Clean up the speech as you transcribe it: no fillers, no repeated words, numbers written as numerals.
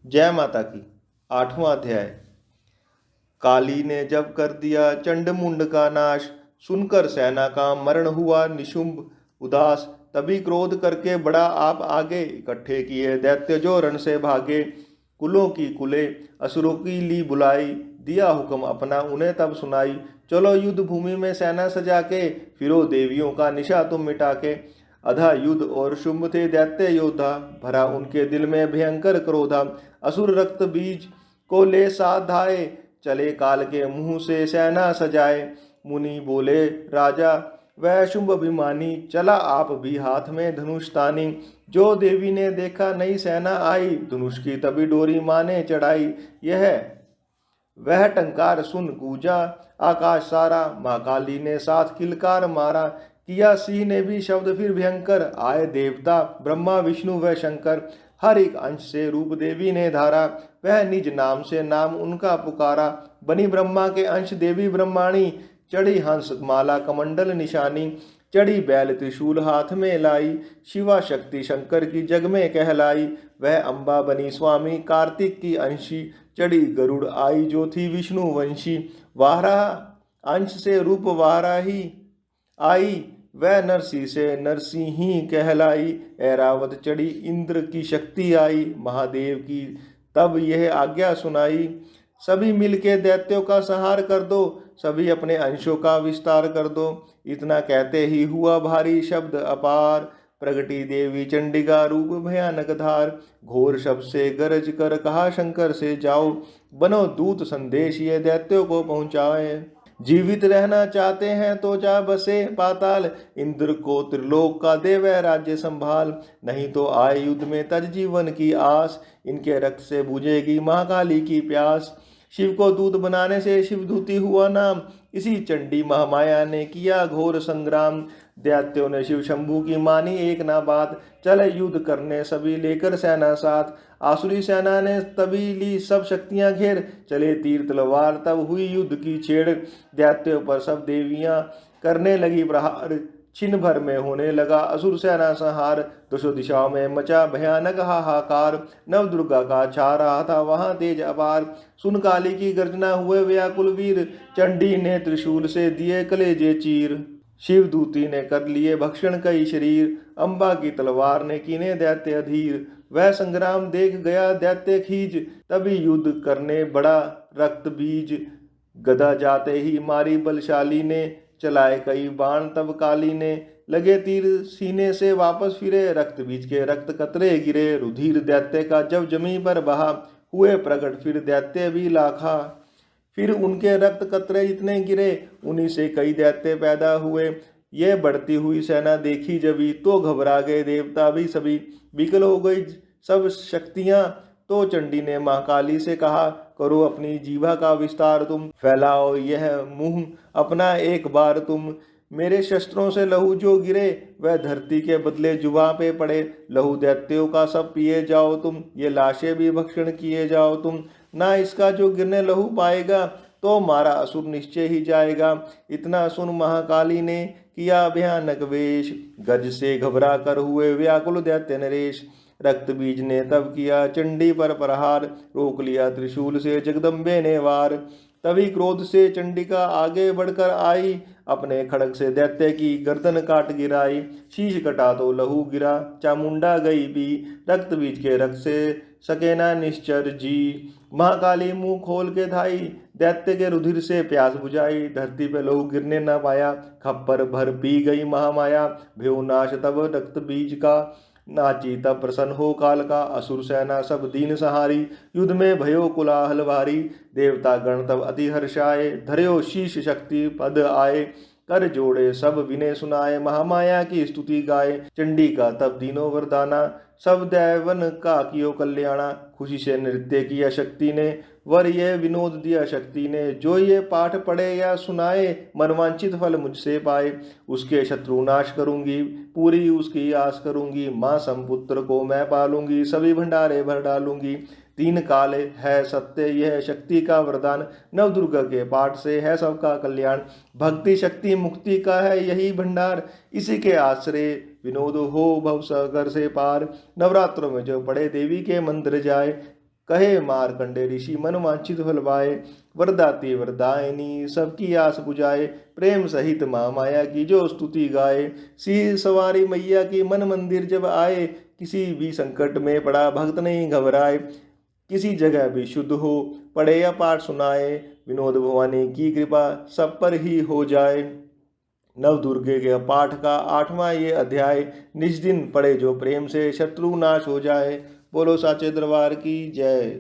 जय माता की। 8वां अध्याय। काली ने जब कर दिया चंड मुंड का नाश, सुनकर सेना का मरण हुआ निशुंभ उदास। तभी क्रोध करके बड़ा आप आगे, इकट्ठे किए दैत्य जो रण से भागे। कुलों की कुले असुरों की ली बुलाई, दिया हुक्म अपना उन्हें तब सुनाई। चलो युद्ध भूमि में सेना सजा के, फिरो देवियों का निशा तुम मिटा के। अधा युद्ध और शुंभ थे दैत्य योद्धा, भरा उनके दिल में भयंकर क्रोधा। असुर रक्त बीज को ले साथ धाये, चले काल के मुंह से सेना सजाए। मुनि बोले राजा वह शुंभ अभिमानी, चला आप भी हाथ में धनुष तानी। जो देवी ने देखा नई सेना आई, धनुष की तभी डोरी माने चढ़ाई। यह वह टंकार सुन गूंजा आकाश सारा, माँ काली ने साथ किलकार मारा। किया सिंह ने भी शब्द फिर भयंकर, आए देवता ब्रह्मा विष्णु व शंकर। हर एक अंश से रूप देवी ने धारा, वह निज नाम से नाम उनका पुकारा। बनी ब्रह्मा के अंश देवी ब्रह्माणी, चढ़ी हंस माला कमंडल निशानी। चढ़ी बैल त्रिशूल हाथ में लाई, शिवा शक्ति शंकर की जग में कहलाई। वह अम्बा बनी स्वामी कार्तिक की अंशी, चढ़ी गरुड़ आई जो थी विष्णु वंशी। वाराह अंश से रूप वाराही आई, वह नरसी से नरसिंही कहलाई। ऐरावत चढ़ी इंद्र की शक्ति आई, महादेव की तब यह आज्ञा सुनाई। सभी मिलके दैत्यों का संहार कर दो, सभी अपने अंशों का विस्तार कर दो। इतना कहते ही हुआ भारी शब्द अपार, प्रगटी देवी चंडिका रूप भयानक धार। घोर शब्द से गरज कर कहा शंकर से जाओ, बनो दूत संदेश ये दैत्यों को पहुंचाए। जीवित रहना चाहते हैं तो जा बसे पाताल, इंद्र को त्रिलोक का दे वह राज्य संभाल। नहीं तो आए युद्ध में तज जीवन की आस, इनके रक्त से बुझेगी महाकाली की प्यास। शिव को दूत बनाने से शिवदूती हुआ नाम, इसी चंडी महामाया ने किया घोर संग्राम। दैत्यों ने शिव शंभू की मानी एक ना बात, चले युद्ध करने सभी लेकर सेना साथ। आसुरी सेना ने तभी ली सब शक्तियां घेर, चले तीर तलवार तब हुई युद्ध की छेड़। दैत्यों पर सब देवियां करने लगी प्रहार, छिन भर में होने लगा असुर सेना संहार। दशो दिशाओं में मचा भयानक हाहाकार, नव दुर्गा का छा रहा था वहां तेज अपार। सुन काली की गर्जना हुए व्याकुल वीर, चंडी ने त्रिशूल से दिए कलेजे चीर। शिवदूती ने कर लिए भक्षण कई शरीर, अम्बा की तलवार ने कीने दैत्य अधीर। वह संग्राम देख गया दैत्य खीज, तभी युद्ध करने बड़ा रक्त बीज। गदा जाते ही मारी बलशाली ने, चलाए कई बाण तब काली ने। लगे तीर सीने से वापस फिरे, रक्त बीज के रक्त कतरे गिरे। रुधिर दैत्य का जब जमी पर बहा, हुए प्रकट फिर दैत्य भी लाखा। फिर उनके रक्त कतरे इतने गिरे, उन्हीं से कई दैत्य पैदा हुए। ये बढ़ती हुई सेना देखी जभी, तो घबरा गए देवता भी सभी। विकल हो गई सब शक्तियां, तो चंडी ने महाकाली से कहा, करो अपनी जीवा का विस्तार तुम। फैलाओ यह मुंह अपना एक बार तुम। मेरे शस्त्रों से लहू जो गिरे, वह धरती के बदले जुबां पे पड़े। लहू दैत्यों का सब पिए जाओ तुम, ये लाशें भी भक्षण किए जाओ तुम। ना इसका जो गिरने लहू पाएगा, तो मारा असुर निश्चय ही जाएगा। इतना सुन महाकाली ने किया भयानक वेश, गज से घबरा कर हुए व्याकुल दैत्य नरेश। रक्त बीज ने तब किया चंडी पर प्रहार, रोक लिया त्रिशूल से जगदम्बे ने वार। तभी क्रोध से चंडिका आगे बढ़कर आई, अपने खड़ग से दैत्य की गर्दन काट गिराई। शीश कटा तो लहू गिरा, चामुंडा गई भी, रक्त बीज के रक्त से सके ना निश्चर जी। महाकाली मुंह खोल के धाई, दैत्य के रुधिर से प्यास बुझाई। धरती पे लहू गिरने न पाया, खप्पर भर पी गई महामाया। भ्यो नाश तब रक्त बीज का, नाची तब प्रसन्न हो काल का। असुर सेना सब दीन सहारी, युद्ध में भयो कुलाहल भारी। देवता गण तब अति हर्षाए, धर्यो शीश शक्ति पद आए। कर जोड़े सब विनय सुनाए, महामाया की स्तुति गाए। चंडी का तब दीनो वरदाना, सब दैवन का कियो कल्याणा। खुशी से नृत्य किया शक्ति ने, वर ये विनोद दिया शक्ति ने। जो ये पाठ पढ़े या सुनाए, मनवांचित फल मुझसे पाए। उसके शत्रु नाश करूंगी, पूरी उसकी आस करूंगी। माँ संपुत्र को मैं पालूंगी, सभी भंडारे भर डालूंगी। तीन काल है सत्य यह शक्ति का वरदान, नव दुर्गा के पाठ से है सबका कल्याण। भक्ति शक्ति मुक्ति का है यही भंडार, इसी के आश्रय विनोद हो भव सागर से पार। नवरात्रों में जो पढ़े देवी के मंदिर जाए, कहे मारकंडे ऋषि मन वांछित फल पाए। वरदाते वरदायिनी सबकी आस बुझाए। प्रेम सहित महामाया की जो स्तुति गाए। सी सवारी मैया की मन मंदिर जब आए। किसी भी संकट में पड़ा भक्त नहीं घबराए। किसी जगह भी शुद्ध हो पढ़े या पाठ सुनाए। विनोद भवानी की कृपा सब पर ही हो जाए। नव दुर्गे के पाठ का 8वां ये अध्याय। निज दिन पढ़े जो प्रेम से शत्रु नाश हो जाए। बोलो साचे दरबार की जय।